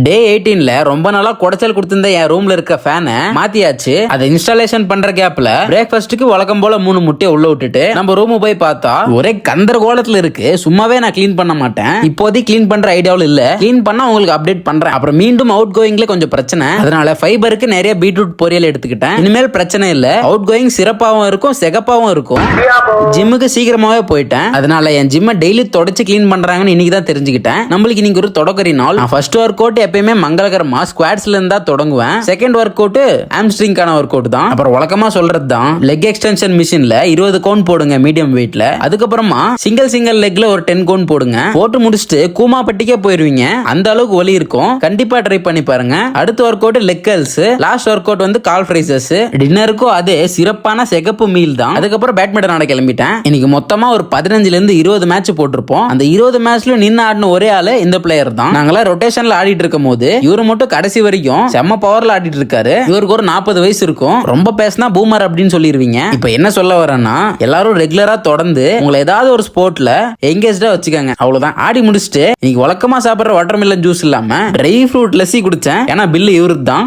டே 18ல ரொம்ப நாளா குடைச்சல் கொடுத்திருந்த என் ரூம்ல இருக்க ஃபேனை மாத்தியாச்சு. அதை இன்ஸ்டாலேஷன் பண்ற கேப்ல பிரேக்ஃபாஸ்ட்டுக்கு வழக்கம் போல 3 முட்டையை உள்ள விட்டுட்டு நம்ம ரூம் போய் பார்த்தா ஒரே கந்தரகோலத்துல இருக்கு. சும்மாவே நான் க்ளீன் பண்ண மாட்டேன், இப்போதைக்கு க்ளீன் பண்ற ஐடியாவில் இல்ல. க்ளீன் பண்ணா உங்களுக்கு அப்டேட் பண்றேன். அப்புறம் மீண்டும் அவுட் கோயிங்ல கொஞ்சம் பிரச்சனை, அதனால ஃபைபருக்கு நிறைய பீட்ரூட் பொரியல் எடுத்துக்கிட்டேன். இனிமேல் பிரச்சனை இல்ல, அவுட் கோயிங் சிறப்பாவும் இருக்கும் செகப்பாவும் இருக்கும். ஜிம்முக்கு சீக்கிரமாவே போயிட்டேன், அதனால என் ஜிம்மை டெய்லி தொடச்சு க்ளீன் பண்றாங்கன்னு இன்னைக்கு தான் தெரிஞ்சுக்கிட்டேன். நம்மளுக்கு இன்னைக்கு ஒரு தொடக்கரி நாள். ஃபர்ஸ்ட் ஒர்க் அவுட் எப்பயுமே மங்களகரமா ஸ்குவாட்ஸ்ல இருந்தா தொடங்குவேன். செகண்ட் ஒர்க் அவுட் ஹாம்ஸ்ட்ரிங்கான ஒர்க் அவுட் தான். அப்புறம் வழக்கமா சொல்றது தான் லெக் எக்ஸ்டென்ஷன் மிஷின்ல 20 கவுண்ட் போடுங்க மீடியம் வெயிட்ல. அதுக்கப்புறமா சிங்கிள் லெக்ல ஒரு 10 கவுண்ட் போடுங்க. போட்டு முடிச்சுட்டு கூமாப்பட்டிக்கே போயிருவீங்க, அந்த அளவுக்கு வலி இருக்கும். கண்டிப்பா ட்ரை பண்ணி பாருங்க. அடுத்த work out leg curls, last work out வந்து கால் ஃப்ரைசஸ். டின்னருக்கும் அதே சிறப்பான சிகப்பு மீல் தான். அதுக்கப்புறம் பேட்மிண்டன் ஆட கிளம்பிட்டேன். இன்னைக்கு மொத்தமா ஒரு 15ல இருந்து 20 மேட்ச் போட்டிருப்போம். அந்த 20 மேட்ச்லயும் நின்று ஆடின ஒரே ஆளு இந்த பிளேயர் தான். நாங்களாம் ரொட்டேஷன்ல ஆடிட்டு இருக்கும் போது இவரு மட்டும் கடைசி வரைக்கும் செம்ம பவர்ல ஆடிட்டு இருக்காரு. இவருக்கு ஒரு 40 வயசு இருக்கும். ரொம்ப பேசினா பூமர் அப்படின்னு சொல்லிருவீங்க. இப்ப என்ன சொல்ல வரேன்னா, எல்லாரும் ரெகுலரா தொடர்ந்து உங்களை ஏதாவது ஒரு ஸ்போர்ட்ல எங்கேஜ்டா வச்சுக்கோங்க. அவ்வளவுதான். ஆடி முடிச்சுட்டு இன்னைக்கு வழக்கமா சாப்பிடுற வாட்டர்மெலன் ஜூஸ் இல்லாம ட்ரை ஃப்ரூட் லஸ்ஸி குடிச்சேன். ஏன்னா பில்லு இவருக்கு தான்.